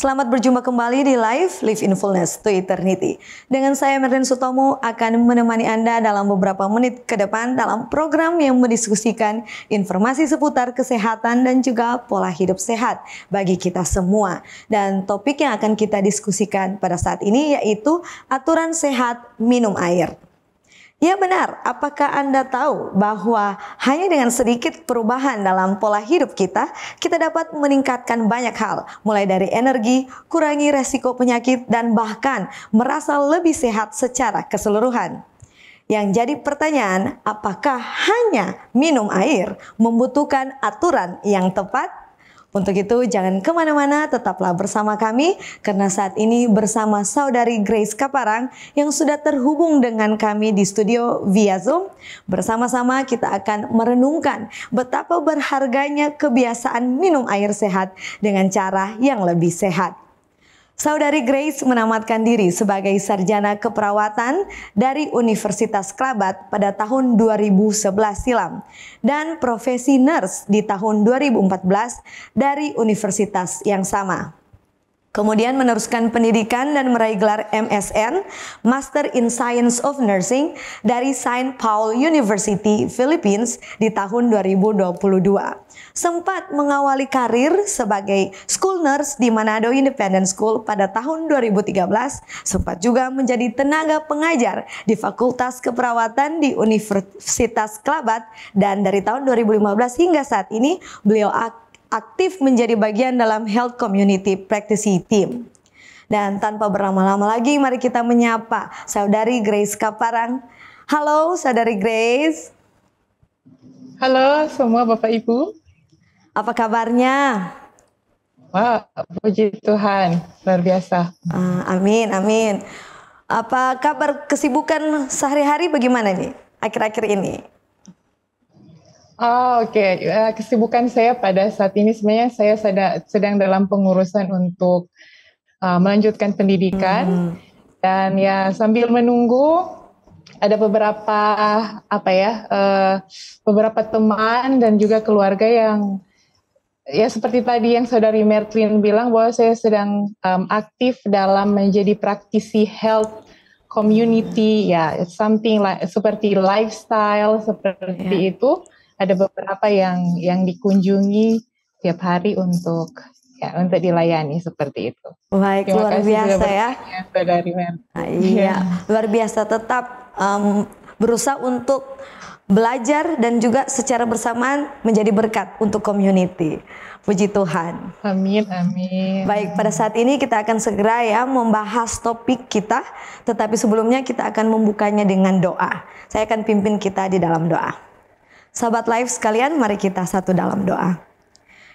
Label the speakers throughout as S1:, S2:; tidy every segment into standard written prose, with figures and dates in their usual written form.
S1: Selamat berjumpa kembali di Live in Fullness to Eternity. Dengan saya Merlin Sutomo akan menemani Anda dalam beberapa menit ke depan dalam program yang mendiskusikan informasi seputar kesehatan dan juga pola hidup sehat bagi kita semua. Dan topik yang akan kita diskusikan pada saat ini yaitu aturan sehat minum air. Ya benar, apakah Anda tahu bahwa hanya dengan sedikit perubahan dalam pola hidup kita dapat meningkatkan banyak hal, mulai dari energi, kurangi resiko penyakit, dan bahkan merasa lebih sehat secara keseluruhan. Yang jadi pertanyaan, apakah hanya minum air membutuhkan aturan yang tepat? Untuk itu jangan kemana-mana, tetaplah bersama kami karena saat ini bersama Saudari Grace Kaparang yang sudah terhubung dengan kami di studio via Zoom. Bersama-sama kita akan merenungkan betapa berharganya kebiasaan minum air sehat dengan cara yang lebih sehat. Saudari Grace menamatkan diri sebagai sarjana keperawatan dari Universitas Krabat pada tahun 2011 silam dan profesi nurse di tahun 2014 dari universitas yang sama. Kemudian meneruskan pendidikan dan meraih gelar MSN, Master in Science of Nursing dari Saint Paul University, Philippines di tahun 2022. Sempat mengawali karir sebagai school nurse di Manado Independent School pada tahun 2013, sempat juga menjadi tenaga pengajar di Fakultas Keperawatan di Universitas Krabat, dan dari tahun 2015 hingga saat ini beliau aktif menjadi bagian dalam Health Community Practice Team. Dan tanpa berlama-lama lagi, mari kita menyapa Saudari Grace Kaparang. Halo Saudari Grace.
S2: Halo semua Bapak Ibu.
S1: Apa kabarnya?
S2: Wah, puji Tuhan, luar biasa.
S1: Amin, amin. Apa kabar kesibukan sehari-hari bagaimana nih akhir-akhir ini?
S2: Oke. Kesibukan saya pada saat ini sebenarnya saya sedang dalam pengurusan untuk melanjutkan pendidikan dan ya sambil menunggu ada beberapa teman dan juga keluarga yang ya seperti tadi yang Saudari Merlin bilang bahwa saya sedang aktif dalam menjadi praktisi health community, ya something like seperti lifestyle seperti itu. Ada beberapa yang dikunjungi tiap hari untuk dilayani seperti itu.
S1: Baik, luar biasa ya.
S2: Saudari Merlin.
S1: Iya, luar biasa, tetap berusaha untuk belajar dan juga secara bersamaan menjadi berkat untuk community. Puji Tuhan.
S2: Amin, amin.
S1: Baik, pada saat ini kita akan segera membahas topik kita, tetapi sebelumnya kita akan membukanya dengan doa. Saya akan pimpin kita di dalam doa. Sahabat Live sekalian, mari kita satu dalam doa.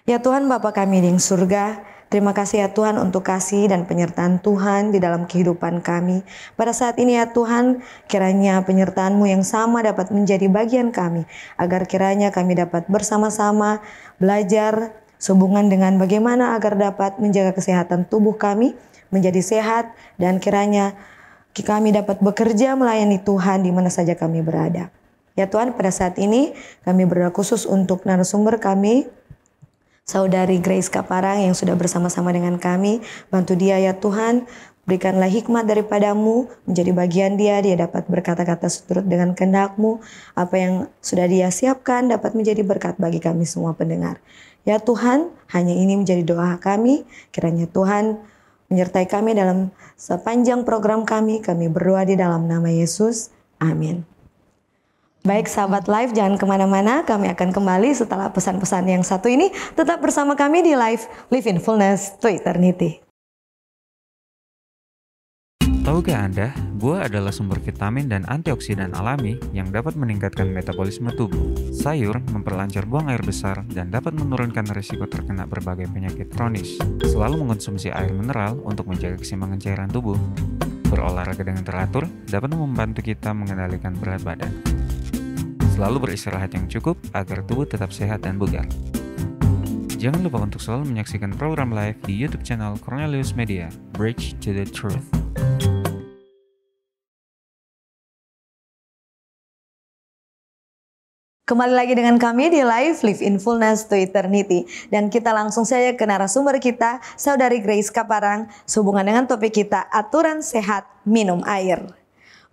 S1: Ya Tuhan Bapa kami di surga, terima kasih ya Tuhan untuk kasih dan penyertaan Tuhan di dalam kehidupan kami. Pada saat ini ya Tuhan, kiranya penyertaan-Mu yang sama dapat menjadi bagian kami, agar kiranya kami dapat bersama-sama belajar sehubungan dengan bagaimana agar dapat menjaga kesehatan tubuh kami menjadi sehat, dan kiranya kami dapat bekerja melayani Tuhan di mana saja kami berada. Ya Tuhan, pada saat ini kami berdoa khusus untuk narasumber kami, Saudari Grace Kaparang yang sudah bersama-sama dengan kami. Bantu dia ya Tuhan, berikanlah hikmat daripada-Mu menjadi bagian dia dapat berkata-kata seturut dengan kehendak-Mu. Apa yang sudah dia siapkan dapat menjadi berkat bagi kami semua pendengar. Ya Tuhan, hanya ini menjadi doa kami. Kiranya Tuhan menyertai kami dalam sepanjang program kami. Kami berdoa di dalam nama Yesus. Amin. Baik sahabat Live, jangan kemana-mana, kami akan kembali setelah pesan-pesan yang satu ini. Tetap bersama kami di Live in Fullness to Eternity.
S3: Tahukah Anda, buah adalah sumber vitamin dan antioksidan alami yang dapat meningkatkan metabolisme tubuh. Sayur memperlancar buang air besar dan dapat menurunkan risiko terkena berbagai penyakit kronis. Selalu mengonsumsi air mineral untuk menjaga keseimbangan cairan tubuh. Berolahraga dengan teratur dapat membantu kita mengendalikan berat badan. Selalu beristirahat yang cukup agar tubuh tetap sehat dan bugar. Jangan lupa untuk selalu menyaksikan program live di YouTube channel Cornelius Media, Bridge to the Truth.
S1: Kembali lagi dengan kami di Live in Fullness to Eternity. Dan kita langsung saja ke narasumber kita, Saudari Grace Kaparang, sehubungan dengan topik kita, aturan sehat minum air.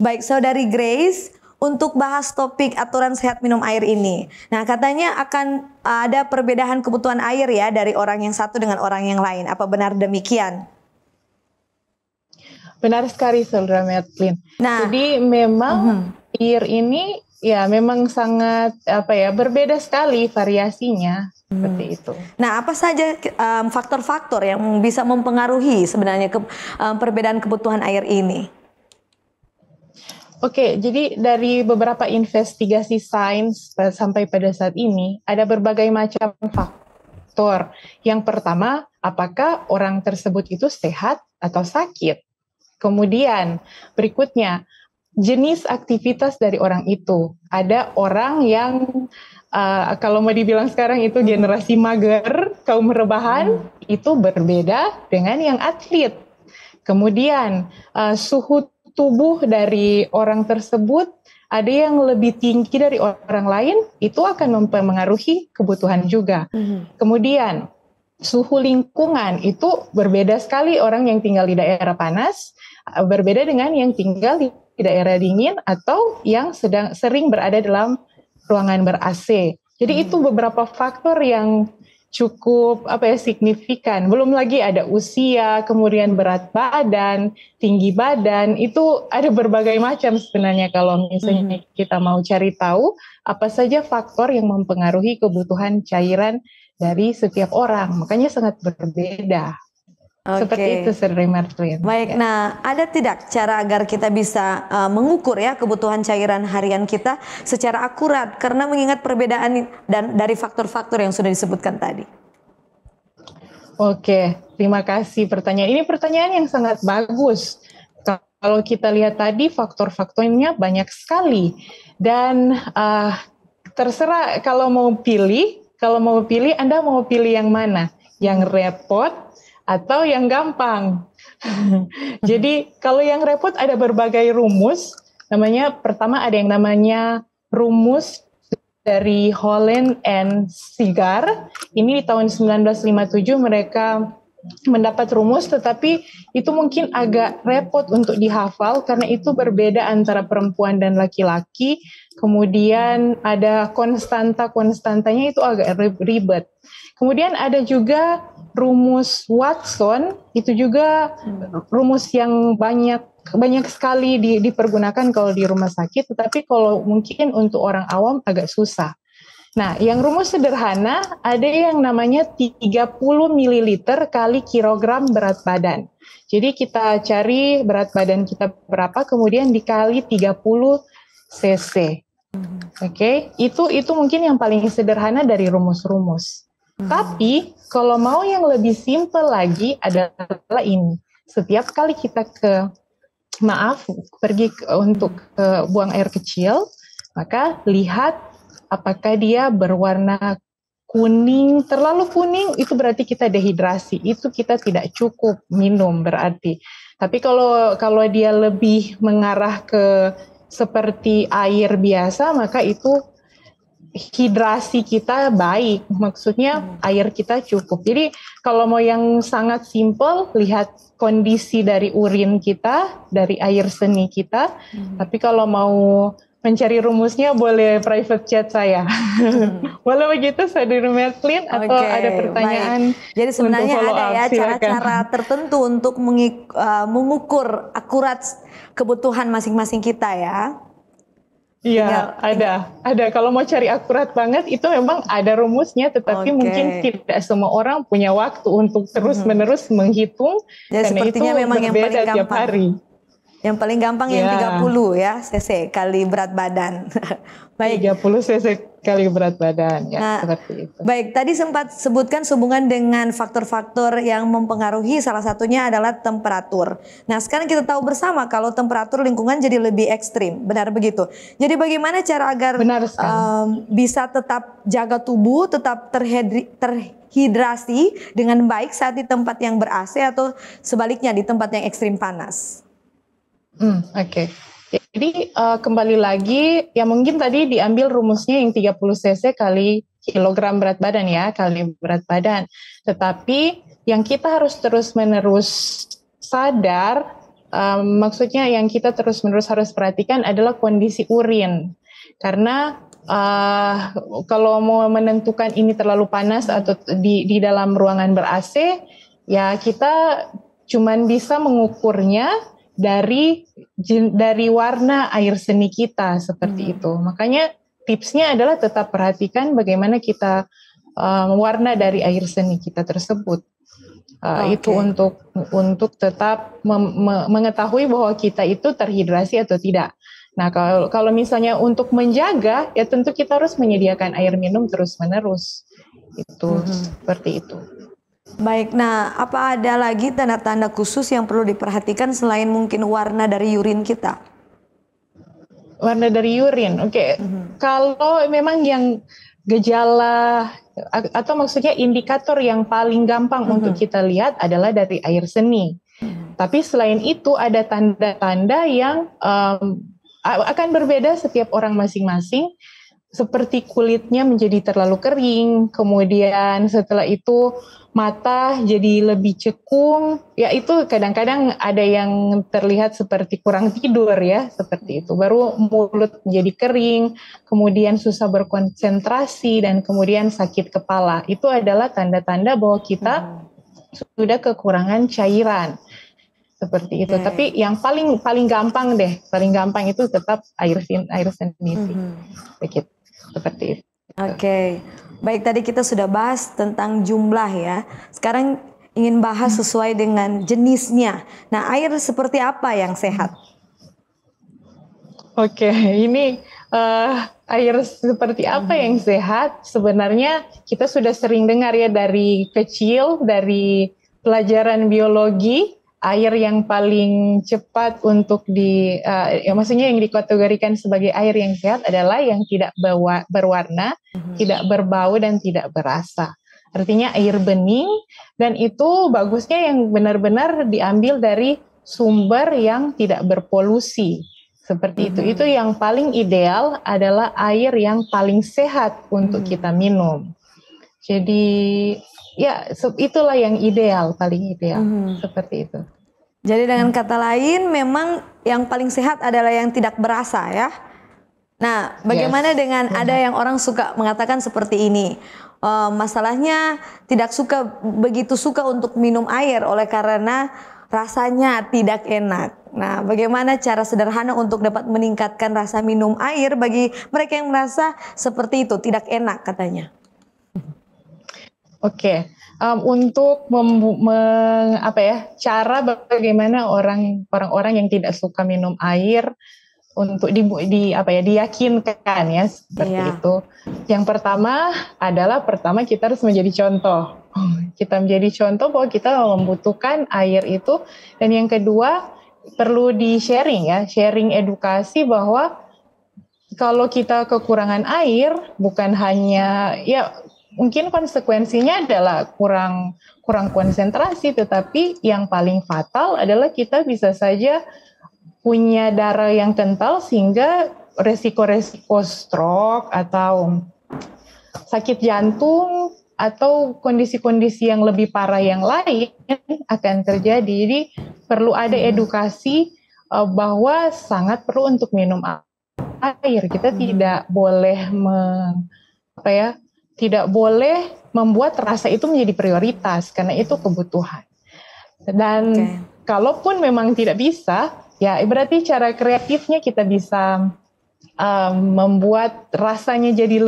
S1: Baik Saudari Grace, untuk bahas topik aturan sehat minum air ini. Nah katanya akan ada perbedaan kebutuhan air ya dari orang yang satu dengan orang yang lain. Apa benar demikian?
S2: Benar sekali, Saudara Mertlin.
S1: Nah,
S2: jadi memang air ini ya memang sangat berbeda sekali variasinya seperti itu.
S1: Nah, apa saja faktor-faktor yang bisa mempengaruhi sebenarnya perbedaan kebutuhan air ini?
S2: Oke, jadi dari beberapa investigasi sains sampai pada saat ini ada berbagai macam faktor. Yang pertama, apakah orang tersebut itu sehat atau sakit? Kemudian berikutnya, jenis aktivitas dari orang itu. Ada orang yang kalau mau dibilang sekarang itu generasi mager, kaum rebahan, itu berbeda dengan yang atlet. Kemudian suhu tubuh dari orang tersebut ada yang lebih tinggi dari orang lain, itu akan mempengaruhi kebutuhan juga. Kemudian suhu lingkungan itu berbeda sekali, orang yang tinggal di daerah panas berbeda dengan yang tinggal di daerah dingin atau yang sering berada dalam ruangan ber-AC. Jadi itu beberapa faktor yang cukup signifikan. Belum lagi ada usia, kemudian berat badan, tinggi badan, itu ada berbagai macam sebenarnya kalau misalnya kita mau cari tahu apa saja faktor yang mempengaruhi kebutuhan cairan dari setiap orang. Makanya sangat berbeda. Seperti itu, Saudari Mertlin.
S1: Baik, nah ada tidak cara agar kita bisa mengukur ya kebutuhan cairan harian kita secara akurat karena mengingat perbedaan dan dari faktor-faktor yang sudah disebutkan tadi?
S2: Oke, terima kasih pertanyaan. Ini pertanyaan yang sangat bagus. Kalau kita lihat tadi faktor-faktornya banyak sekali dan terserah kalau mau pilih Anda mau pilih yang mana? Yang repot atau yang gampang. Jadi kalau yang repot ada berbagai rumus. Pertama ada yang namanya rumus dari Holland and Cigar. Ini di tahun 1957 mereka mendapat rumus, tetapi itu mungkin agak repot untuk dihafal karena itu berbeda antara perempuan dan laki-laki. Kemudian ada konstantanya itu agak ribet. Kemudian ada juga rumus Watson, itu juga rumus yang banyak sekali dipergunakan kalau di rumah sakit, tetapi kalau mungkin untuk orang awam agak susah. Nah, yang rumus sederhana ada yang namanya 30 ml kali kilogram berat badan. Jadi kita cari berat badan kita berapa, kemudian dikali 30 cc. Oke, itu mungkin yang paling sederhana dari rumus-rumus. Tapi kalau mau yang lebih simpel lagi adalah ini. Setiap kali kita pergi untuk buang air kecil, maka lihat apakah dia berwarna kuning. Terlalu kuning itu berarti kita dehidrasi. Itu kita tidak cukup minum berarti. Tapi kalau dia lebih mengarah ke seperti air biasa, maka itu hidrasi kita baik, maksudnya air kita cukup. Jadi kalau mau yang sangat simpel, lihat kondisi dari urin kita, dari air seni kita. Tapi kalau mau mencari rumusnya boleh private chat saya. Boleh begitu, Saudari Mertlin, atau ada pertanyaan?
S1: Baik. Jadi sebenarnya ada ya cara-cara tertentu untuk mengukur akurat kebutuhan masing-masing kita ya.
S2: Iya, ada. Kalau mau cari akurat banget itu memang ada rumusnya, tetapi mungkin tidak semua orang punya waktu untuk terus-menerus menghitung.
S1: Jadi sepertinya itu memang yang paling gampang.
S2: Tiap hari.
S1: Yang paling gampang yang 30 ya cc kali berat badan. Baik.
S2: 30 cc kali berat badan ya,
S1: nah,
S2: seperti itu.
S1: Baik, tadi sempat sebutkan sehubungan dengan faktor-faktor yang mempengaruhi, salah satunya adalah temperatur. Nah, sekarang kita tahu bersama kalau temperatur lingkungan jadi lebih ekstrim, benar begitu. Jadi bagaimana cara agar bisa tetap jaga tubuh, tetap terhidrasi dengan baik saat di tempat yang ber-AC atau sebaliknya di tempat yang ekstrim panas?
S2: Oke. Jadi kembali lagi, ya mungkin tadi diambil rumusnya yang 30 cc kali kilogram berat badan ya, kali berat badan. Tetapi yang kita harus terus-menerus sadar, maksudnya yang kita terus-menerus harus perhatikan adalah kondisi urin. Karena kalau mau menentukan ini terlalu panas atau di dalam ruangan ber-AC, ya kita cuman bisa mengukurnya dari warna air seni kita seperti itu. Makanya tipsnya adalah tetap perhatikan bagaimana kita warna dari air seni kita tersebut. Itu untuk tetap mengetahui bahwa kita itu terhidrasi atau tidak. Nah, kalau misalnya untuk menjaga, ya tentu kita harus menyediakan air minum terus-menerus. Itu seperti itu.
S1: Baik, nah apa ada lagi tanda-tanda khusus yang perlu diperhatikan selain mungkin warna dari urin kita?
S2: Warna dari urin, oke. Kalau memang yang gejala atau maksudnya indikator yang paling gampang untuk kita lihat adalah dari air seni. Tapi selain itu ada tanda-tanda yang akan berbeda setiap orang masing-masing, seperti kulitnya menjadi terlalu kering, kemudian setelah itu mata jadi lebih cekung, ya itu kadang-kadang ada yang terlihat seperti kurang tidur ya, seperti itu. Baru mulut menjadi kering, kemudian susah berkonsentrasi, dan kemudian sakit kepala. Itu adalah tanda-tanda bahwa kita sudah kekurangan cairan. Seperti itu. Tapi yang paling gampang itu tetap air seni. Begitu. Seperti itu.
S1: Oke. Baik, tadi kita sudah bahas tentang jumlah ya. Sekarang ingin bahas sesuai dengan jenisnya. Nah, air seperti apa yang sehat?
S2: Oke, ini air seperti apa yang sehat? Sebenarnya kita sudah sering dengar ya dari kecil, dari pelajaran biologi, air yang paling cepat untuk maksudnya yang dikategorikan sebagai air yang sehat adalah yang tidak berwarna, tidak berbau, dan tidak berasa. Artinya air bening, dan itu bagusnya yang benar-benar diambil dari sumber yang tidak berpolusi. Seperti itu. Itu yang paling ideal adalah air yang paling sehat untuk kita minum. Jadi ya itulah yang ideal, paling ideal. Seperti itu.
S1: Jadi dengan kata lain memang yang paling sehat adalah yang tidak berasa ya. Nah, bagaimana dengan ada yang orang suka mengatakan seperti ini, masalahnya tidak begitu suka untuk minum air oleh karena rasanya tidak enak. Nah, bagaimana cara sederhana untuk dapat meningkatkan rasa minum air bagi mereka yang merasa seperti itu tidak enak katanya?
S2: Oke. Untuk cara bagaimana orang-orang yang tidak suka minum air untuk diyakinkan ya seperti itu. Yang pertama kita harus menjadi contoh. Kita menjadi contoh bahwa kita membutuhkan air itu, dan yang kedua perlu sharing edukasi bahwa kalau kita kekurangan air bukan hanya mungkin konsekuensinya adalah kurang konsentrasi, tetapi yang paling fatal adalah kita bisa saja punya darah yang kental sehingga resiko-resiko stroke atau sakit jantung atau kondisi-kondisi yang lebih parah yang lain akan terjadi. Jadi perlu ada edukasi bahwa sangat perlu untuk minum air. Kita tidak boleh tidak boleh membuat rasa itu menjadi prioritas, karena itu kebutuhan. Dan kalaupun memang tidak bisa, ya berarti cara kreatifnya kita bisa membuat rasanya jadi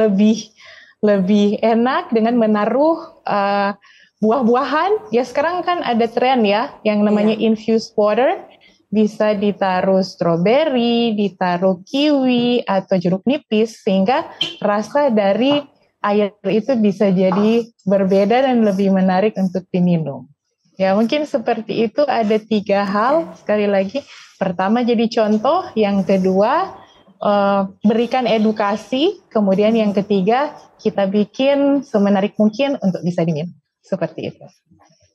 S2: lebih enak dengan menaruh buah-buahan. Ya sekarang kan ada tren ya yang namanya infused water. Bisa ditaruh stroberi, ditaruh kiwi atau jeruk nipis, sehingga rasa dari air itu bisa jadi berbeda dan lebih menarik untuk diminum. Ya mungkin seperti itu, ada 3 hal. Sekali lagi, pertama jadi contoh, yang kedua berikan edukasi, kemudian yang ketiga kita bikin semenarik mungkin untuk bisa diminum. Seperti itu.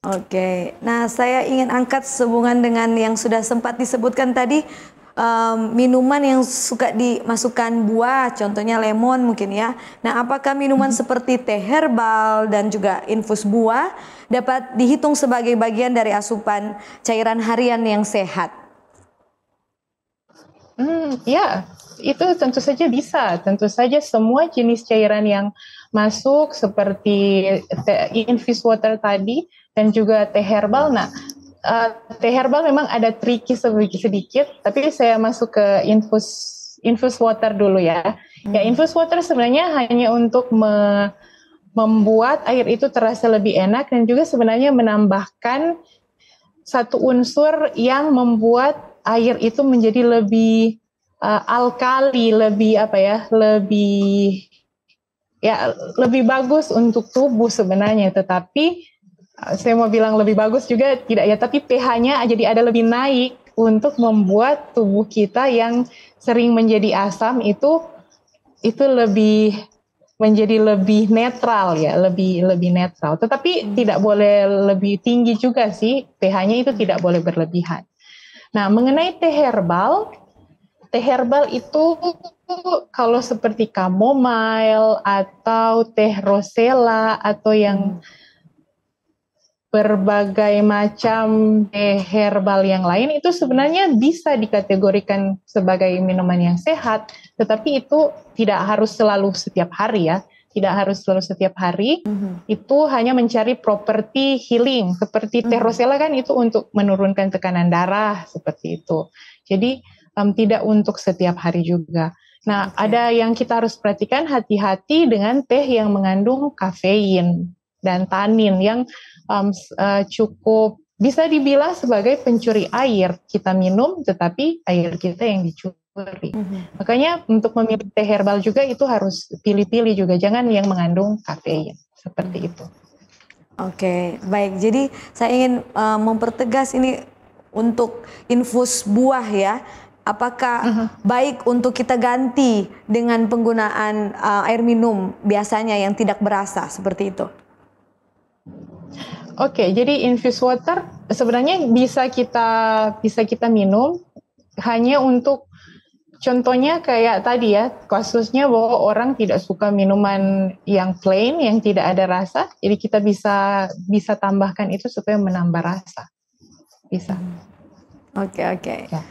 S1: Oke, nah saya ingin angkat sehubungan dengan yang sudah sempat disebutkan tadi, minuman yang suka dimasukkan buah, contohnya lemon mungkin ya. Nah, apakah minuman seperti teh herbal dan juga infus buah dapat dihitung sebagai bagian dari asupan cairan harian yang sehat?
S2: Ya, itu tentu saja bisa. Tentu saja semua jenis cairan yang masuk seperti infused water tadi dan juga teh herbal. Nah, teh herbal memang ada tricky sedikit, tapi saya masuk ke infused water dulu ya. Ya, infused water sebenarnya hanya untuk membuat air itu terasa lebih enak dan juga sebenarnya menambahkan satu unsur yang membuat air itu menjadi lebih alkali, lebih lebih bagus untuk tubuh sebenarnya. Tetapi saya mau bilang lebih bagus juga tidak ya, tapi pH-nya jadi ada lebih naik untuk membuat tubuh kita yang sering menjadi asam itu lebih menjadi lebih netral ya, lebih netral. Tetapi tidak boleh lebih tinggi juga sih, pH-nya itu tidak boleh berlebihan. Nah, mengenai teh herbal itu kalau seperti chamomile atau teh rosella atau yang berbagai macam teh herbal yang lain itu sebenarnya bisa dikategorikan sebagai minuman yang sehat, tetapi itu tidak harus selalu setiap hari ya. Tidak harus selalu setiap hari, itu hanya mencari properti healing. Seperti teh rosella kan itu untuk menurunkan tekanan darah, seperti itu. Jadi tidak untuk setiap hari juga. Nah, ada yang kita harus perhatikan, hati-hati dengan teh yang mengandung kafein dan tanin yang cukup bisa dibilang sebagai pencuri air. Kita minum, tetapi air kita yang dicuri. Makanya untuk memilih teh herbal juga itu harus pilih-pilih juga, jangan yang mengandung kafein, seperti itu.
S1: Oke, baik. Jadi saya ingin mempertegas ini untuk infus buah ya. Apakah baik untuk kita ganti dengan penggunaan air minum biasanya yang tidak berasa seperti itu?
S2: Oke, jadi infused water sebenarnya bisa kita minum hanya untuk contohnya kayak tadi ya, kasusnya bahwa orang tidak suka minuman yang plain, yang tidak ada rasa, jadi kita bisa tambahkan itu supaya menambah rasa. Bisa.
S1: Oke. Ya.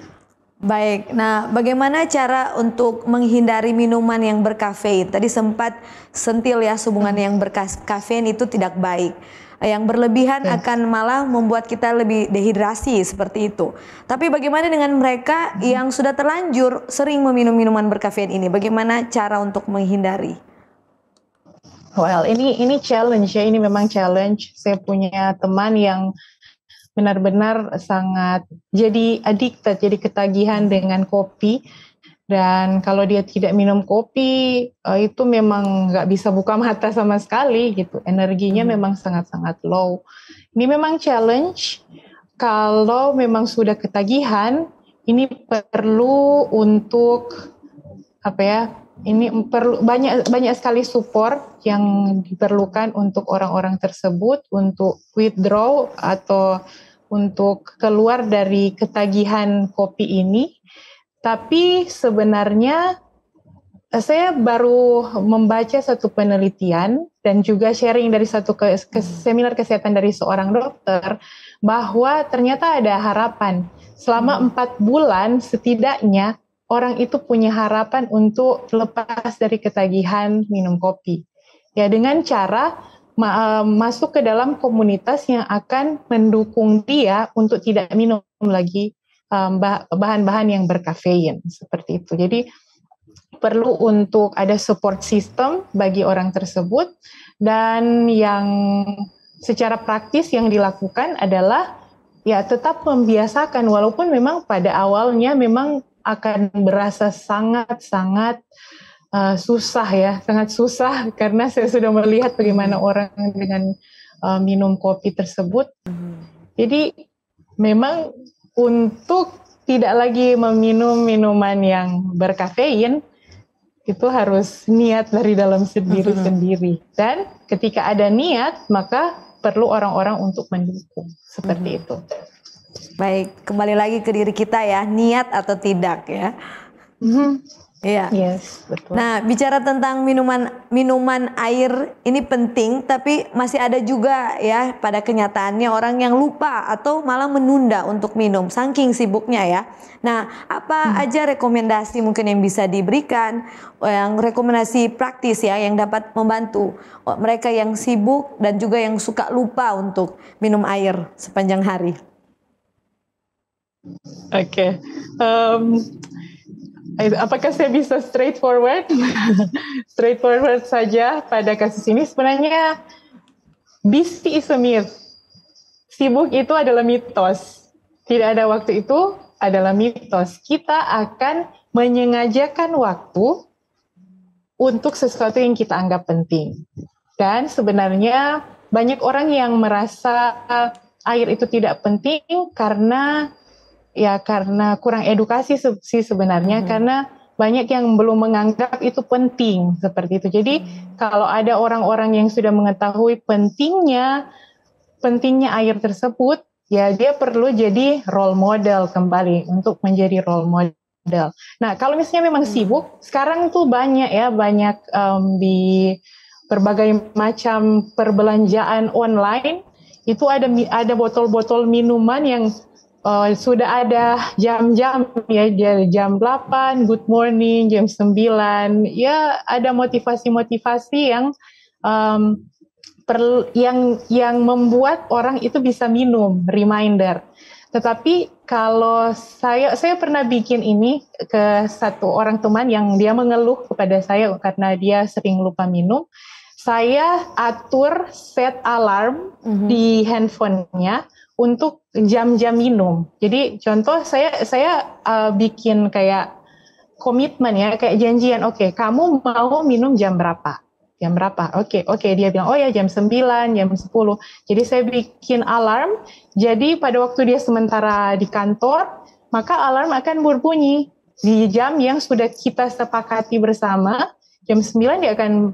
S1: Baik, nah bagaimana cara untuk menghindari minuman yang berkafein? Tadi sempat sentil ya, hubungan yang berkafein itu tidak baik. Yang berlebihan akan malah membuat kita lebih dehidrasi seperti itu. Tapi bagaimana dengan mereka yang sudah terlanjur sering meminum minuman berkafein ini? Bagaimana cara untuk menghindari?
S2: Well, ini challenge ya, ini memang challenge. Saya punya teman yang benar-benar sangat jadi addicted, jadi ketagihan dengan kopi. Dan kalau dia tidak minum kopi, itu memang nggak bisa buka mata sama sekali gitu. Energinya memang sangat-sangat low. Ini memang challenge. Kalau memang sudah ketagihan, ini perlu untuk ini perlu banyak sekali support yang diperlukan untuk orang-orang tersebut untuk withdraw atau untuk keluar dari ketagihan kopi ini. Tapi sebenarnya saya baru membaca satu penelitian dan juga sharing dari satu seminar kesehatan dari seorang dokter bahwa ternyata ada harapan. Selama 4 bulan setidaknya orang itu punya harapan untuk lepas dari ketagihan minum kopi. Ya, dengan cara masuk ke dalam komunitas yang akan mendukung dia untuk tidak minum lagi bahan-bahan yang berkafein seperti itu. Jadi perlu untuk ada support system bagi orang tersebut, dan yang secara praktis yang dilakukan adalah ya tetap membiasakan, walaupun memang pada awalnya memang akan berasa sangat-sangat susah ya, sangat susah karena saya sudah melihat bagaimana orang dengan minum kopi tersebut. Jadi memang untuk tidak lagi meminum minuman yang berkafein, itu harus niat dari dalam sendiri-sendiri. Dan ketika ada niat, maka perlu orang-orang untuk mendukung. Seperti itu.
S1: Baik, kembali lagi ke diri kita ya, niat atau tidak ya. Iya.
S2: Yes, betul.
S1: Nah, bicara tentang minuman air ini penting, tapi masih ada juga ya pada kenyataannya orang yang lupa atau malah menunda untuk minum saking sibuknya ya. Nah, apa aja rekomendasi mungkin yang bisa diberikan, yang rekomendasi praktis ya yang dapat membantu mereka yang sibuk dan juga yang suka lupa untuk minum air sepanjang hari?
S2: Oke. Apakah saya bisa straightforward? Straightforward saja pada kasus ini. Sebenarnya busy is a myth. Sibuk itu adalah mitos. Tidak ada waktu itu adalah mitos. Kita akan menyengajakan waktu untuk sesuatu yang kita anggap penting. Dan sebenarnya banyak orang yang merasa air itu tidak penting karena kurang edukasi sih sebenarnya, karena banyak yang belum menganggap itu penting seperti itu. Jadi kalau ada orang-orang yang sudah mengetahui pentingnya air tersebut, ya dia perlu jadi role model kembali untuk menjadi role model. Nah, kalau misalnya memang sibuk, sekarang tuh banyak di berbagai macam perbelanjaan online itu ada botol-botol minuman yang sudah ada jam-jam ya, jam 8, good morning, jam 9. Ya, ada motivasi-motivasi yang membuat orang itu bisa minum, reminder. Tetapi kalau saya pernah bikin ini ke satu orang teman yang dia mengeluh kepada saya karena dia sering lupa minum. Saya atur set alarm di handphonenya untuk jam-jam minum. Jadi contoh saya bikin kayak komitmen ya, kayak janjian. Oke, kamu mau minum jam berapa? Jam berapa? Oke, dia bilang, oh ya jam 9, jam 10. Jadi saya bikin alarm. Jadi pada waktu dia sementara di kantor, maka alarm akan berbunyi di jam yang sudah kita sepakati bersama. Jam 9 dia akan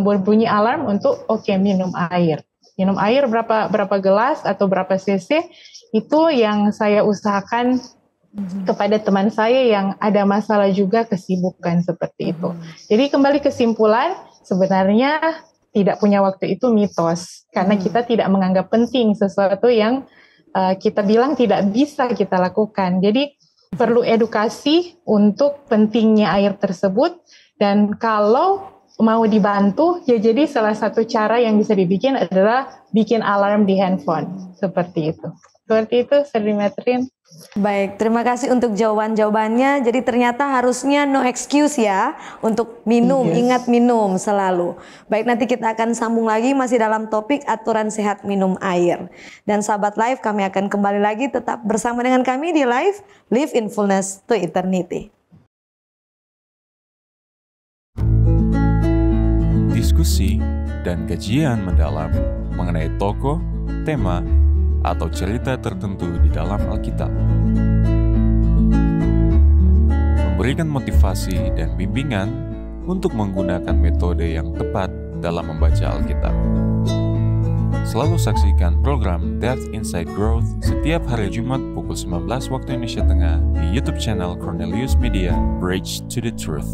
S2: berbunyi alarm untuk minum air. Minum air berapa gelas atau berapa cc, itu yang saya usahakan kepada teman saya yang ada masalah juga kesibukan seperti itu. Jadi kembali kesimpulan, sebenarnya tidak punya waktu itu mitos, karena kita tidak menganggap penting sesuatu yang kita bilang tidak bisa kita lakukan. Jadi perlu edukasi untuk pentingnya air tersebut, dan kalau mau dibantu, ya jadi salah satu cara yang bisa dibikin adalah bikin alarm di handphone. Seperti itu. Seperti itu, Serimetrin.
S1: Baik, terima kasih untuk jawaban-jawabannya. Jadi ternyata harusnya no excuse ya untuk minum, ingat minum selalu. Baik, nanti kita akan sambung lagi masih dalam topik aturan sehat minum air. Dan sahabat Live, kami akan kembali lagi tetap bersama dengan kami di Live in Fullness to Eternity.
S4: Diskusi dan kajian mendalam mengenai tokoh, tema, atau cerita tertentu di dalam Alkitab. Memberikan motivasi dan bimbingan untuk menggunakan metode yang tepat dalam membaca Alkitab. Selalu saksikan program Death Inside Growth setiap hari Jumat pukul 19 waktu Indonesia Tengah di YouTube channel Cornelius Media, Bridge to the Truth.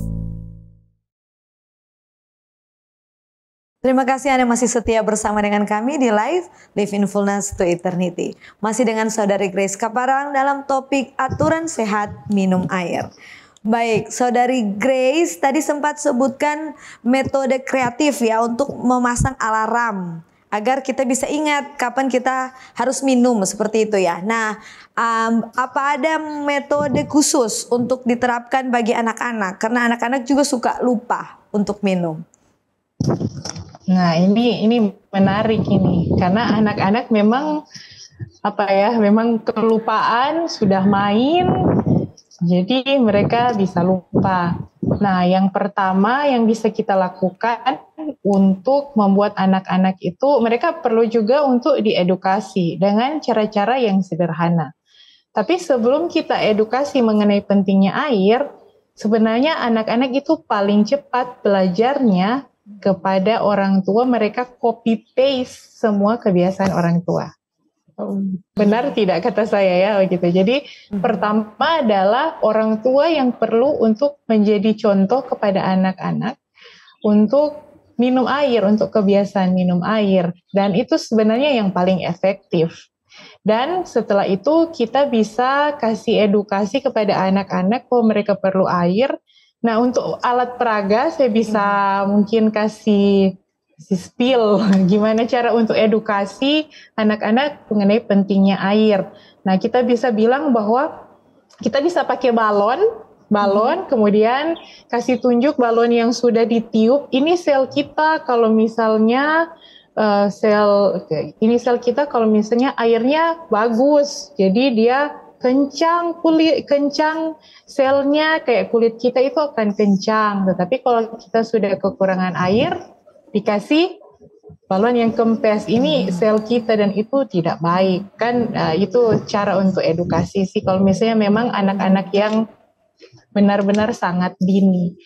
S1: Terima kasih Anda masih setia bersama dengan kami di Live in Fullness to Eternity. Masih dengan Saudari Grace Kaparang dalam topik aturan sehat minum air. Baik, Saudari Grace tadi sempat sebutkan metode kreatif ya untuk memasang alarm agar kita bisa ingat kapan kita harus minum seperti itu ya. Nah, apa ada metode khusus untuk diterapkan bagi anak-anak? Karena anak-anak juga suka lupa untuk minum.
S2: Nah, ini menarik ini, karena anak-anak memang memang kelupaan, sudah main, jadi mereka bisa lupa. Nah, yang pertama yang bisa kita lakukan untuk membuat anak-anak itu, mereka perlu juga untuk diedukasi dengan cara-cara yang sederhana. Tapi sebelum kita edukasi mengenai pentingnya air, sebenarnya anak-anak itu paling cepat belajarnya kepada orang tua, mereka copy paste semua kebiasaan orang tua. benar tidak kata saya ya begitu. Jadi pertama adalah orang tua yang perlu untuk menjadi contoh kepada anak-anak untuk minum air, untuk kebiasaan minum air, dan itu sebenarnya yang paling efektif. Dan setelah itu kita bisa kasih edukasi kepada anak-anak bahwa mereka perlu air. Nah, untuk alat peraga saya bisa mungkin kasih spill gimana cara untuk edukasi anak-anak mengenai pentingnya air. Nah, kita bisa bilang bahwa kita bisa pakai balon, kemudian kasih tunjuk balon yang sudah ditiup. Ini sel kita kalau misalnya sel kita kalau misalnya airnya bagus, jadi dia kencang selnya kayak kulit kita itu akan kencang. Tetapi kalau kita sudah kekurangan air, dikasih balon yang kempes, ini sel kita dan itu tidak baik kan. Itu cara untuk edukasi sih kalau misalnya memang anak-anak yang benar-benar sangat dini.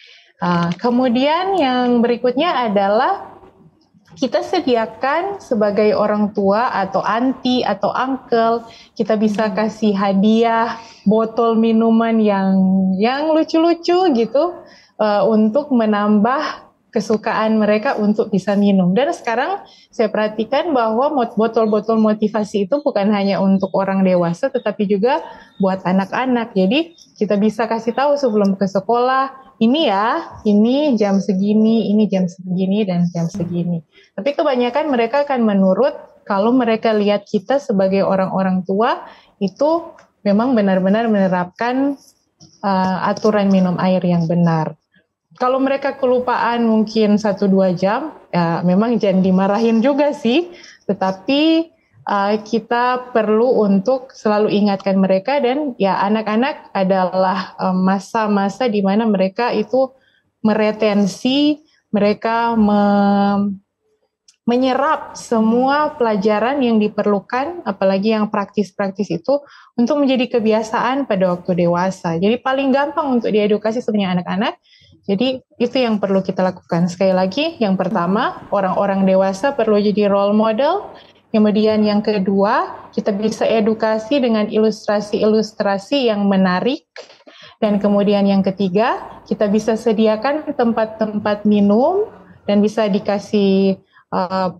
S2: Kemudian yang berikutnya adalah kita sediakan sebagai orang tua atau auntie atau uncle, kita bisa kasih hadiah botol minuman yang lucu-lucu gitu untuk menambah kesukaan mereka untuk bisa minum. Dan sekarang saya perhatikan bahwa botol-botol motivasi itu bukan hanya untuk orang dewasa, tetapi juga buat anak-anak. Jadi kita bisa kasih tahu sebelum ke sekolah, ini jam segini, ini jam segini, dan jam segini. Tapi kebanyakan mereka akan menurut kalau mereka lihat kita sebagai orang-orang tua, itu memang benar-benar menerapkan aturan minum air yang benar. Kalau mereka kelupaan mungkin 1-2 jam, ya memang jangan dimarahin juga sih. Tetapi kita perlu untuk selalu ingatkan mereka, dan ya anak-anak adalah masa-masa di mana mereka itu meretensi, mereka menyerap semua pelajaran yang diperlukan, apalagi yang praktis-praktis itu, untuk menjadi kebiasaan pada waktu dewasa. Jadi paling gampang untuk diedukasi sebenarnya anak-anak. Jadi itu yang perlu kita lakukan. Sekali lagi, yang pertama, orang-orang dewasa perlu jadi role model. Kemudian yang kedua, kita bisa edukasi dengan ilustrasi-ilustrasi yang menarik. Dan kemudian yang ketiga, kita bisa sediakan tempat-tempat minum dan bisa dikasih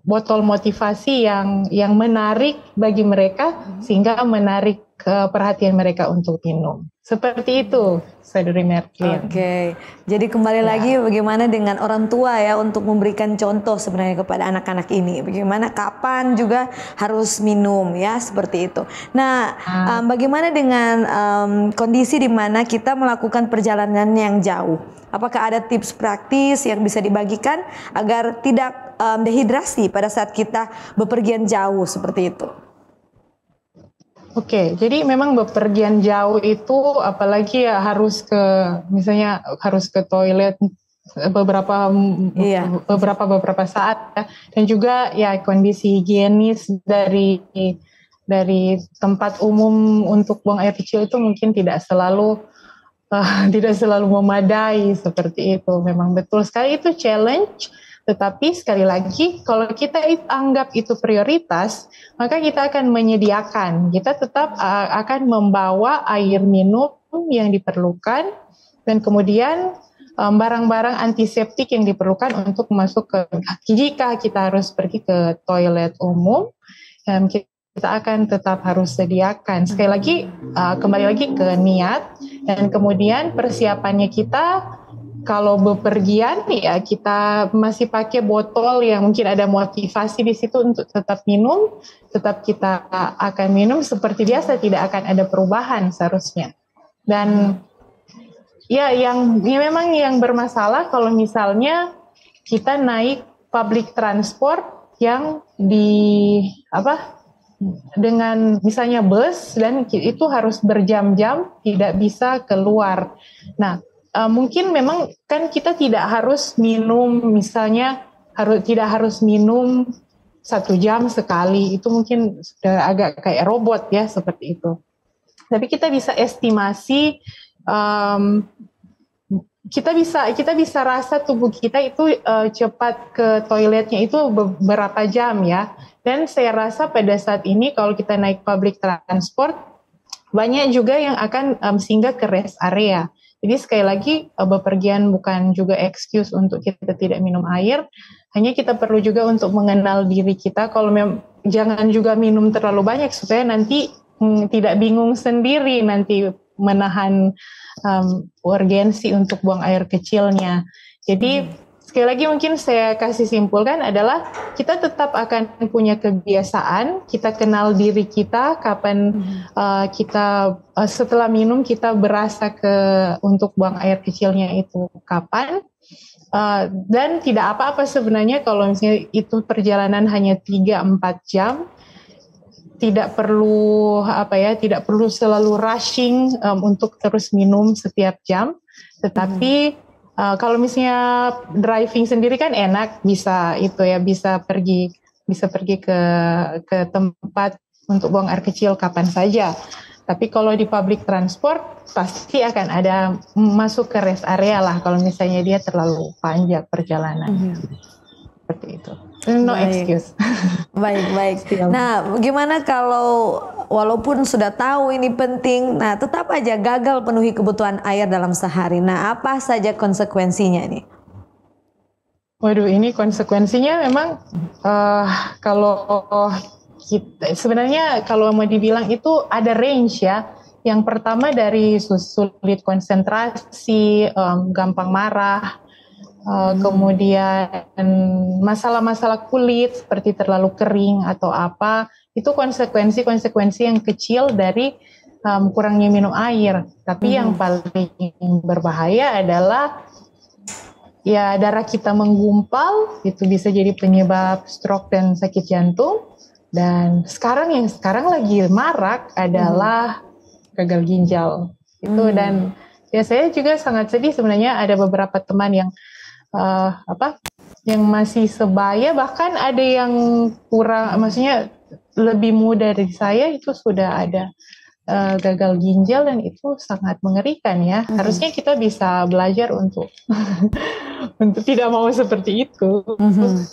S2: botol motivasi yang menarik bagi mereka, sehingga menarik perhatian mereka untuk minum. Seperti itu, Saudari Mertlin.
S1: Oke, jadi kembali lagi bagaimana dengan orang tua ya untuk memberikan contoh sebenarnya kepada anak-anak ini. Bagaimana kapan juga harus minum ya, seperti itu. Nah, bagaimana dengan kondisi di mana kita melakukan perjalanan yang jauh? Apakah ada tips praktis yang bisa dibagikan agar tidak dehidrasi pada saat kita bepergian jauh seperti itu?
S2: Oke, jadi memang bepergian jauh itu apalagi ya harus ke toilet beberapa saat ya. Dan juga ya kondisi higienis dari tempat umum untuk buang air kecil itu mungkin tidak selalu memadai seperti itu. Memang betul sekali itu challenge. Tetapi sekali lagi, kalau kita anggap itu prioritas, maka kita akan menyediakan. Kita tetap akan membawa air minum yang diperlukan, dan kemudian barang-barang antiseptik yang diperlukan untuk masuk ke, jika kita harus pergi ke toilet umum, kita akan tetap harus sediakan. Sekali lagi, kembali lagi ke niat, dan kemudian persiapannya kita. Kalau bepergian ya kita masih pakai botol yang mungkin ada motivasi di situ untuk tetap minum, tetap kita akan minum seperti biasa, tidak akan ada perubahan seharusnya. Dan ya memang yang bermasalah kalau misalnya kita naik public transport yang dengan misalnya bus, dan itu harus berjam-jam tidak bisa keluar. Nah, mungkin memang kan kita tidak harus minum, misalnya tidak harus minum 1 jam sekali, itu mungkin sudah agak kayak robot ya seperti itu. Tapi kita bisa estimasi kita bisa rasa tubuh kita itu cepat ke toiletnya itu beberapa jam ya. Dan saya rasa pada saat ini kalau kita naik public transport, banyak juga yang akan singgah ke rest area. Jadi sekali lagi bepergian bukan juga excuse untuk kita tidak minum air. Hanya kita perlu juga untuk mengenal diri kita. Kalau jangan juga minum terlalu banyak supaya nanti tidak bingung sendiri nanti menahan urgensi untuk buang air kecilnya. Jadi sekali lagi mungkin saya kasih simpulkan adalah kita tetap akan punya kebiasaan, kita kenal diri kita, kapan kita setelah minum kita berasa untuk buang air kecilnya itu kapan. Dan tidak apa-apa sebenarnya kalau misalnya itu perjalanan hanya 3-4 jam, tidak perlu tidak perlu selalu rushing untuk terus minum setiap jam, tetapi kalau misalnya driving sendiri kan enak, bisa pergi ke tempat untuk buang air kecil kapan saja. Tapi kalau di public transport pasti akan ada masuk ke rest area lah kalau misalnya dia terlalu panjang perjalanan. Seperti itu. No excuse.
S1: Baik. Nah, gimana kalau walaupun sudah tahu ini penting, nah tetap aja gagal penuhi kebutuhan air dalam sehari. Nah, apa saja konsekuensinya nih?
S2: Waduh, ini konsekuensinya memang kalau kita sebenarnya kalau mau dibilang itu ada range ya. Yang pertama dari sulit konsentrasi, gampang marah, kemudian masalah-masalah kulit seperti terlalu kering atau apa, itu konsekuensi-konsekuensi yang kecil dari kurangnya minum air. Tapi yang paling berbahaya adalah ya darah kita menggumpal, itu bisa jadi penyebab stroke dan sakit jantung. Dan yang sekarang lagi marak adalah gagal ginjal. Itu dan ya saya juga sangat sedih sebenarnya ada beberapa teman yang yang masih sebaya, bahkan ada yang maksudnya lebih muda dari saya itu sudah ada gagal ginjal dan itu sangat mengerikan ya. Harusnya kita bisa belajar untuk untuk tidak mau seperti itu.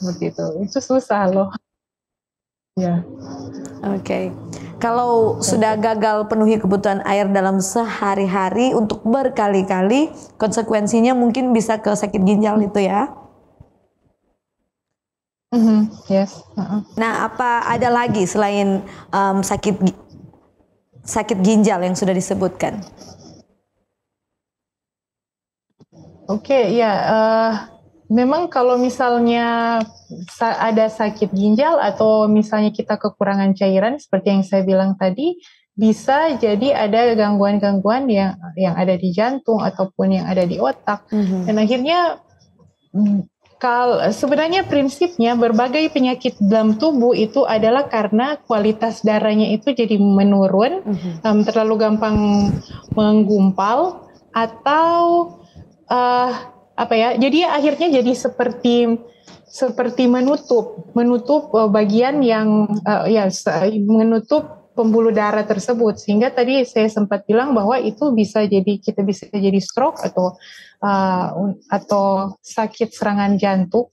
S2: Seperti itu. Itu susah loh. Ya.
S1: Oke. Kalau sudah gagal penuhi kebutuhan air dalam sehari-hari untuk berkali-kali, konsekuensinya mungkin bisa ke sakit ginjal itu ya?
S2: Yes.
S1: Nah, apa ada lagi selain sakit ginjal yang sudah disebutkan?
S2: Oke, ya. Memang kalau misalnya ada sakit ginjal atau misalnya kita kekurangan cairan seperti yang saya bilang tadi, bisa jadi ada gangguan-gangguan yang ada di jantung ataupun yang ada di otak. Dan akhirnya sebenarnya prinsipnya berbagai penyakit dalam tubuh itu adalah karena kualitas darahnya itu jadi menurun, terlalu gampang menggumpal atau jadi akhirnya jadi seperti menutup bagian yang menutup pembuluh darah tersebut, sehingga tadi saya sempat bilang bahwa itu kita bisa jadi stroke atau sakit serangan jantung.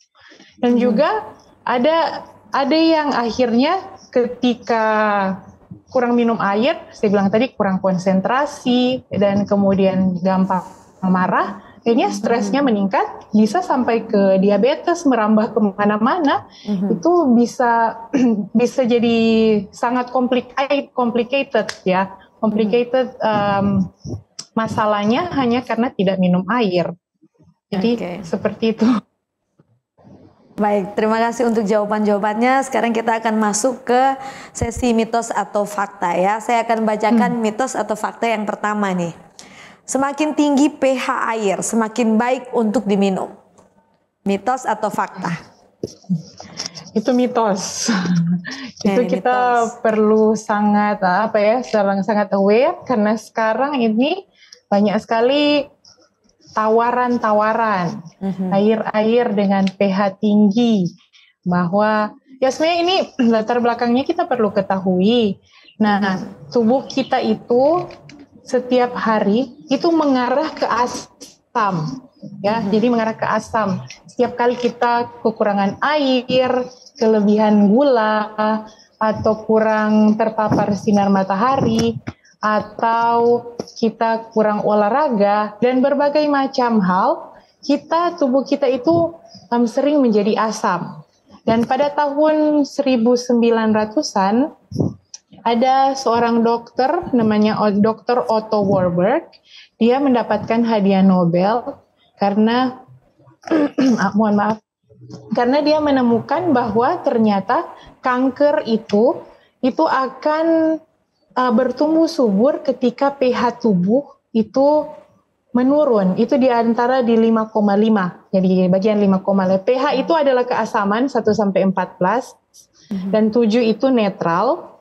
S2: Dan juga ada yang akhirnya ketika kurang minum air, saya bilang tadi kurang konsentrasi dan kemudian gampang marah, kayaknya stresnya meningkat, bisa sampai ke diabetes, merambah kemana-mana. Itu bisa jadi sangat complicated ya, masalahnya hanya karena tidak minum air. Jadi seperti itu.
S1: Baik, terima kasih untuk jawaban-jawabannya. Sekarang kita akan masuk ke sesi mitos atau fakta ya. Saya akan bacakan mitos atau fakta yang pertama nih. Semakin tinggi pH air, semakin baik untuk diminum. Mitos atau fakta?
S2: Itu mitos. Itu kita
S1: mitos.
S2: Perlu sangat sangat aware karena sekarang ini banyak sekali tawaran-tawaran air-air dengan pH tinggi, bahwa ya sebenarnya ini latar belakangnya kita perlu ketahui. Nah, tubuh kita itu setiap hari itu mengarah ke asam. Ya, jadi mengarah ke asam. Setiap kali kita kekurangan air, kelebihan gula, atau kurang terpapar sinar matahari, atau kita kurang olahraga, dan berbagai macam hal, tubuh kita itu sering menjadi asam. Dan pada tahun 1900-an, ada seorang dokter, namanya Dr. Otto Warburg, dia mendapatkan hadiah Nobel, karena mohon maaf, karena dia menemukan bahwa ternyata kanker itu akan bertumbuh subur ketika pH tubuh itu menurun. Itu di antara di 5,5. Jadi bagian 5,5. pH itu adalah keasaman 1 sampai 14 dan 7 itu netral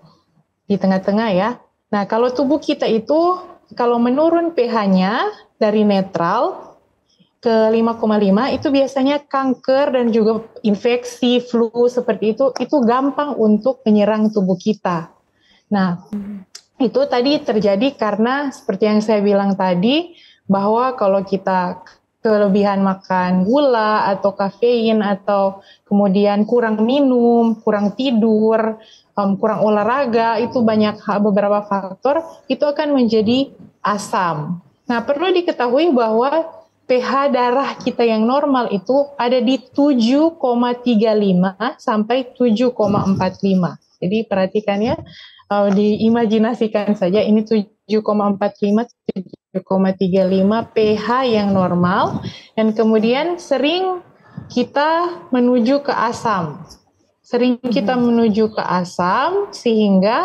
S2: di tengah-tengah ya. Nah, kalau tubuh kita itu kalau menurun pH-nya dari netral ke 5,5 itu biasanya kanker dan juga infeksi, flu seperti itu gampang untuk menyerang tubuh kita. Nah, itu tadi terjadi karena seperti yang saya bilang tadi, bahwa kalau kita kelebihan makan gula atau kafein atau kemudian kurang minum, kurang tidur, kurang olahraga, itu beberapa faktor itu akan menjadi asam. Nah, perlu diketahui bahwa pH darah kita yang normal itu ada di 7,35 sampai 7,45. Jadi perhatikan ya, diimajinasikan saja ini 7,45, 7,35 pH yang normal, dan kemudian sering kita menuju ke asam. Sehingga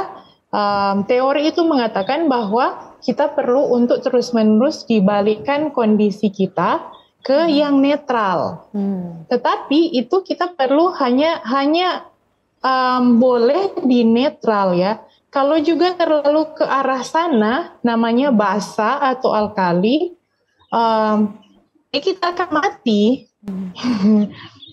S2: teori itu mengatakan bahwa kita perlu untuk terus-menerus dibalikkan kondisi kita ke yang netral. Tetapi itu kita perlu hanya boleh di netral ya. Kalau juga terlalu ke arah sana, namanya basa atau alkali, kita akan mati.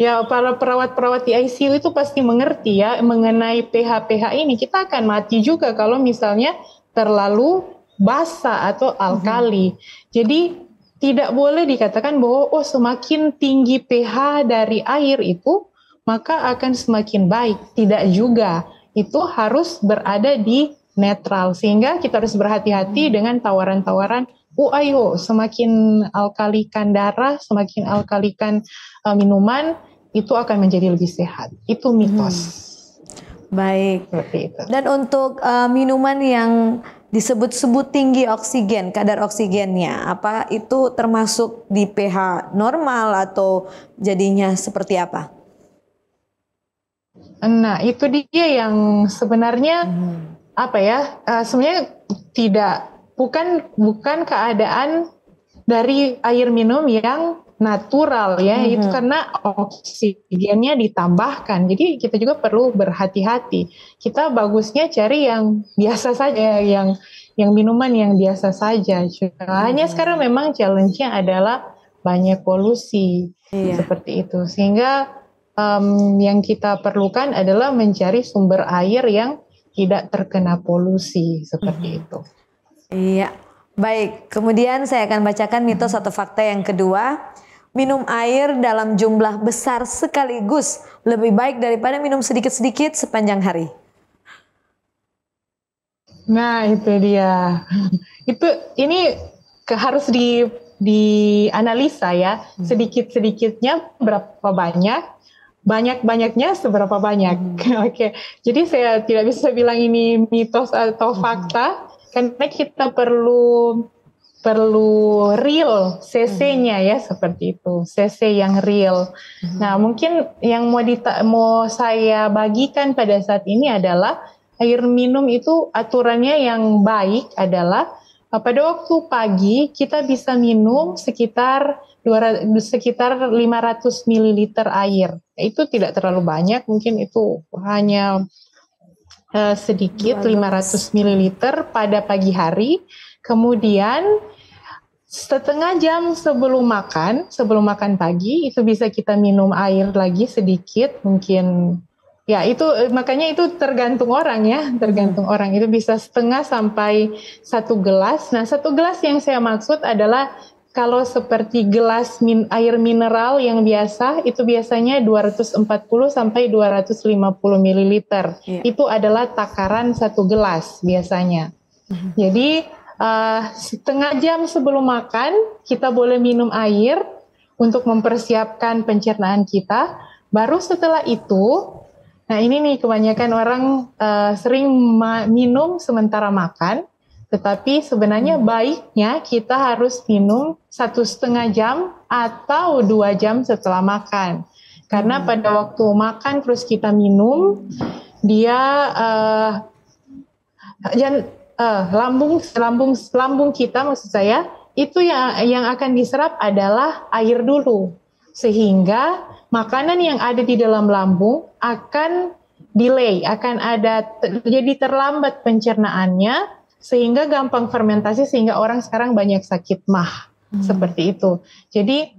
S2: Ya, para perawat-perawat di ICU itu pasti mengerti ya mengenai pH ini. Kita akan mati juga kalau misalnya terlalu basa atau alkali. Jadi tidak boleh dikatakan bahwa semakin tinggi pH dari air itu maka akan semakin baik. Tidak juga. Itu harus berada di netral, sehingga kita harus berhati-hati dengan tawaran-tawaran ayo semakin alkalikan darah, semakin alkalikan minuman, itu akan menjadi lebih sehat. Itu mitos.
S1: Baik.
S2: Seperti itu.
S1: Dan untuk minuman yang disebut-sebut tinggi oksigen, kadar oksigennya, apa itu termasuk di pH normal atau jadinya seperti apa?
S2: Nah, itu dia yang sebenarnya sebenarnya bukan keadaan dari air minum yang natural ya, itu karena oksigennya ditambahkan. Jadi kita juga perlu berhati-hati. Kita bagusnya cari yang biasa saja, yang minuman yang biasa saja. Hanya sekarang memang challenge-nya adalah banyak polusi seperti itu. Sehingga yang kita perlukan adalah mencari sumber air yang tidak terkena polusi seperti itu.
S1: Iya, baik. Kemudian saya akan bacakan mitos atau fakta yang kedua. Minum air dalam jumlah besar sekaligus lebih baik daripada minum sedikit-sedikit sepanjang hari.
S2: Nah, itu dia. Ini harus dianalisa ya. Sedikit-sedikitnya berapa banyak, banyak-banyaknya seberapa banyak. Oke. Jadi saya tidak bisa bilang ini mitos atau fakta, karena kita perlu real cc-nya ya, seperti itu, cc yang real. Nah, mungkin yang mau saya bagikan pada saat ini adalah air minum itu aturannya yang baik adalah pada waktu pagi kita bisa minum sekitar 500 ml air. Itu tidak terlalu banyak, mungkin itu hanya sedikit, 500 ml pada pagi hari. Kemudian setengah jam sebelum makan pagi, itu bisa kita minum air lagi sedikit, mungkin ya itu makanya itu tergantung orang ya, tergantung orang. Itu bisa setengah sampai 1 gelas. Nah, 1 gelas yang saya maksud adalah kalau seperti gelas air mineral yang biasa, itu biasanya 240 sampai 250 ml. Itu adalah takaran 1 gelas biasanya. Jadi setengah jam sebelum makan, kita boleh minum air untuk mempersiapkan pencernaan kita. Baru setelah itu, nah ini nih kebanyakan orang sering minum sementara makan. Tetapi sebenarnya baiknya kita harus minum 1,5 jam atau 2 jam setelah makan. Karena pada waktu makan terus kita minum, dia lambung kita maksud saya, itu yang akan diserap adalah air dulu. Sehingga makanan yang ada di dalam lambung akan delay, jadi terlambat pencernaannya, sehingga gampang fermentasi, sehingga orang sekarang banyak sakit MAH seperti itu. Jadi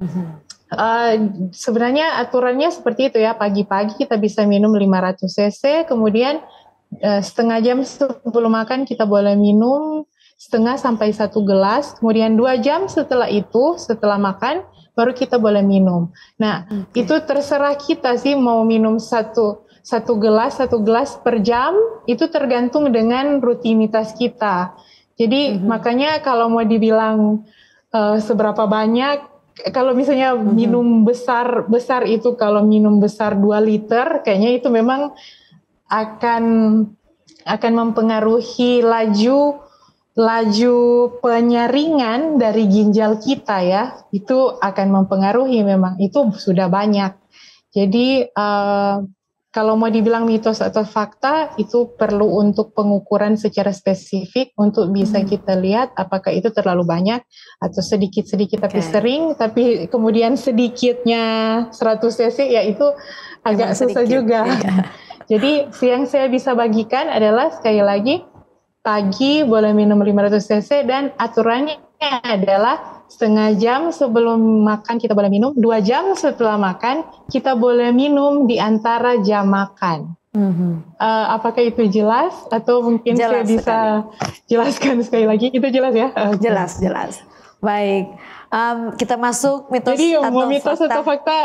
S2: sebenarnya aturannya seperti itu ya, pagi-pagi kita bisa minum 500 cc, kemudian setengah jam sebelum makan kita boleh minum setengah sampai 1 gelas, kemudian 2 jam setelah itu, setelah makan, baru kita boleh minum. Nah, itu terserah kita sih mau minum satu gelas per jam, itu tergantung dengan rutinitas kita. Jadi makanya kalau mau dibilang seberapa banyak, kalau misalnya minum besar itu, kalau minum besar 2 liter, kayaknya itu memang akan mempengaruhi laju penyaringan dari ginjal kita ya. Itu akan mempengaruhi, memang itu sudah banyak. Jadi kalau mau dibilang mitos atau fakta, itu perlu untuk pengukuran secara spesifik untuk bisa kita lihat apakah itu terlalu banyak atau sedikit-sedikit tapi sering, tapi kemudian sedikitnya 100 cc ya itu agak susah juga. Jadi yang saya bisa bagikan adalah sekali lagi, pagi boleh minum 500 cc dan aturannya adalah setengah jam sebelum makan kita boleh minum, 2 jam setelah makan kita boleh minum di antara jam makan. Apakah itu jelas? Atau mungkin jelas saya bisa jelaskan sekali lagi? Itu jelas ya?
S1: Jelas. Baik, kita masuk mitos.
S2: Jadi
S1: atau
S2: mau mitos
S1: fakta.
S2: atau fakta?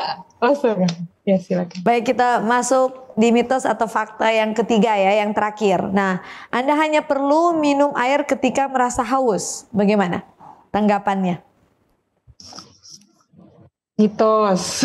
S2: Ya silakan.
S1: Baik, kita masuk di mitos atau fakta yang ketiga ya, yang terakhir. Nah, Anda hanya perlu minum air ketika merasa haus. Bagaimana tanggapannya?
S2: Mitos.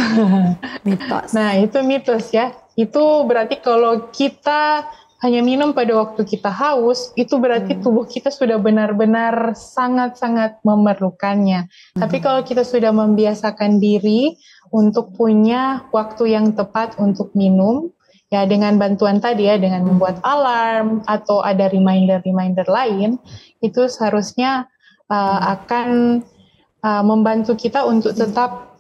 S2: Nah, itu mitos ya. Itu berarti kalau kita hanya minum pada waktu kita haus, itu berarti tubuh kita sudah benar-benar sangat-sangat memerlukannya. Tapi kalau kita sudah membiasakan diri untuk punya waktu yang tepat untuk minum, ya dengan bantuan tadi ya, dengan membuat alarm atau ada reminder lain, itu seharusnya akan membantu kita untuk tetap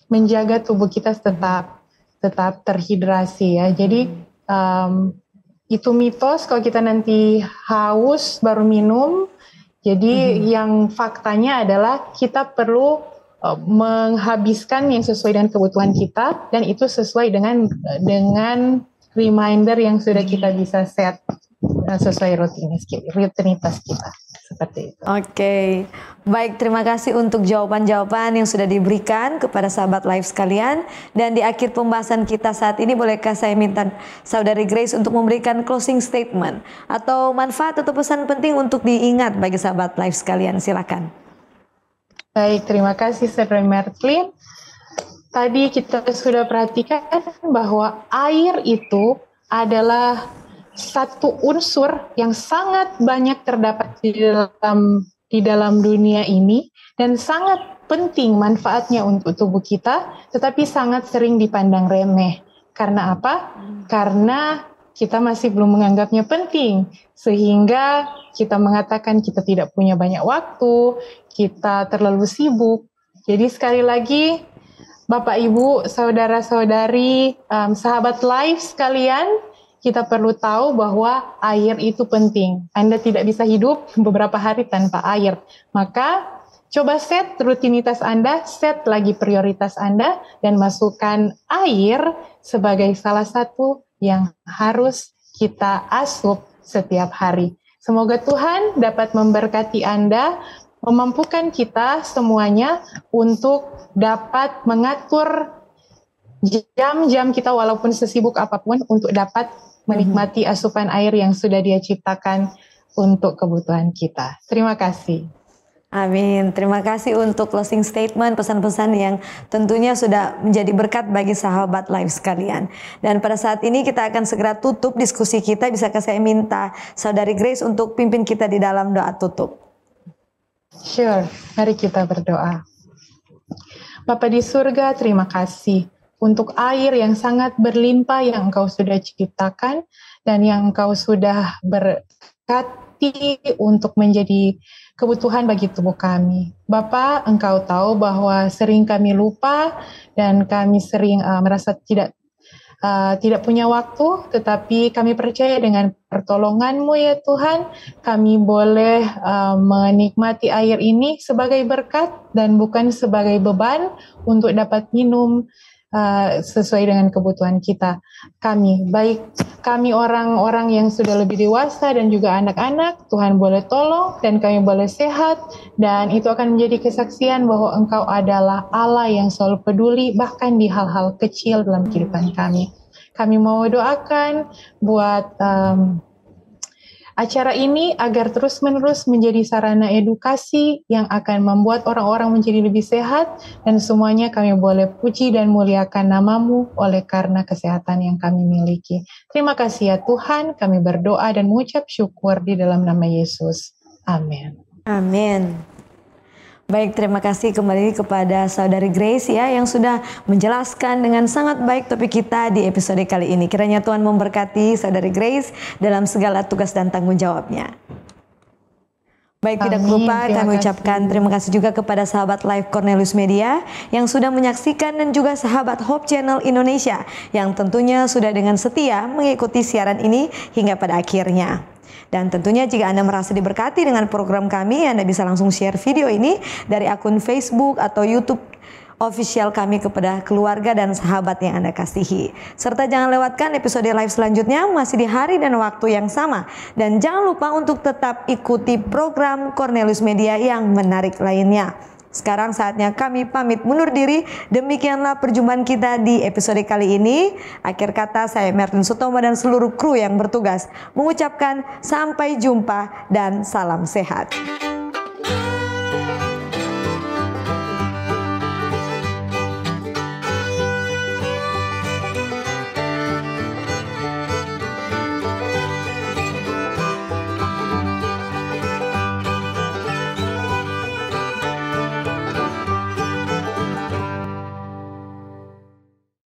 S2: menjaga tubuh kita tetap terhidrasi ya. Jadi itu mitos kalau kita nanti haus baru minum. Jadi yang faktanya adalah kita perlu menghabiskan yang sesuai dengan kebutuhan kita, dan itu sesuai dengan reminder yang sudah kita bisa set sesuai rutinitas kita. Seperti itu.
S1: Oke, baik, terima kasih untuk jawaban-jawaban yang sudah diberikan kepada sahabat live sekalian. Dan di akhir pembahasan kita saat ini, bolehkah saya minta Saudari Grace untuk memberikan closing statement atau manfaat atau pesan penting untuk diingat bagi sahabat live sekalian? Silakan.
S2: Baik, terima kasih Saudari Mertlin. Tadi kita sudah perhatikan bahwa air itu adalah satu unsur yang sangat banyak terdapat di dalam dunia ini dan sangat penting manfaatnya untuk tubuh kita, tetapi sangat sering dipandang remeh. Karena apa? Karena kita masih belum menganggapnya penting, sehingga kita mengatakan kita tidak punya banyak waktu, kita terlalu sibuk. Jadi sekali lagi, Bapak, Ibu, saudara-saudari, sahabat live sekalian, kita perlu tahu bahwa air itu penting. Anda tidak bisa hidup beberapa hari tanpa air. Maka coba set rutinitas Anda, set lagi prioritas Anda, dan masukkan air sebagai salah satu yang harus kita asup setiap hari. Semoga Tuhan dapat memberkati Anda memampukan kita semuanya untuk dapat mengatur jam-jam kita walaupun sesibuk apapun untuk dapat menikmati asupan air yang sudah Dia ciptakan untuk kebutuhan kita. Terima kasih.
S1: Amin. Terima kasih untuk closing statement, pesan-pesan yang tentunya sudah menjadi berkat bagi sahabat live sekalian. Dan pada saat ini kita akan segera tutup diskusi kita. Bisakah saya minta Saudari Grace untuk pimpin kita di dalam doa tutup?
S2: Sure, mari kita berdoa. Bapa di surga, terima kasih untuk air yang sangat berlimpah yang Engkau sudah ciptakan dan yang Engkau sudah berkati untuk menjadi kebutuhan bagi tubuh kami. Bapa, Engkau tahu bahwa sering kami lupa dan kami sering merasa tidak punya waktu, tetapi kami percaya dengan pertolongan-Mu ya Tuhan, kami boleh menikmati air ini sebagai berkat dan bukan sebagai beban untuk dapat minum sesuai dengan kebutuhan kita. Kami orang-orang yang sudah lebih dewasa dan juga anak-anak, Tuhan boleh tolong dan kami boleh sehat, dan itu akan menjadi kesaksian bahwa Engkau adalah Allah yang selalu peduli bahkan di hal-hal kecil dalam kehidupan kami. Kami mau doakan buat acara ini agar terus-menerus menjadi sarana edukasi yang akan membuat orang-orang menjadi lebih sehat, dan semuanya kami boleh puji dan muliakan nama-Mu oleh karena kesehatan yang kami miliki. Terima kasih ya Tuhan, kami berdoa dan mengucap syukur di dalam nama Yesus. Amin.
S1: Amin. Baik, terima kasih kembali kepada Saudari Grace ya yang sudah menjelaskan dengan sangat baik topik kita di episode kali ini. Kiranya Tuhan memberkati Saudari Grace dalam segala tugas dan tanggung jawabnya. Baik, tidak lupa kami ucapkan terima kasih juga kepada sahabat Live Cornelius Media yang sudah menyaksikan dan juga sahabat Hope Channel Indonesia yang tentunya sudah dengan setia mengikuti siaran ini hingga pada akhirnya. Dan tentunya jika Anda merasa diberkati dengan program kami, Anda bisa langsung share video ini dari akun Facebook atau YouTube official kami kepada keluarga dan sahabat yang Anda kasihi. Serta jangan lewatkan episode live selanjutnya masih di hari dan waktu yang sama. Dan jangan lupa untuk tetap ikuti program Cornelius Media yang menarik lainnya. Sekarang saatnya kami pamit mundur diri. Demikianlah perjumpaan kita di episode kali ini. Akhir kata saya Merlin Sutomo dan seluruh kru yang bertugas mengucapkan sampai jumpa dan salam sehat.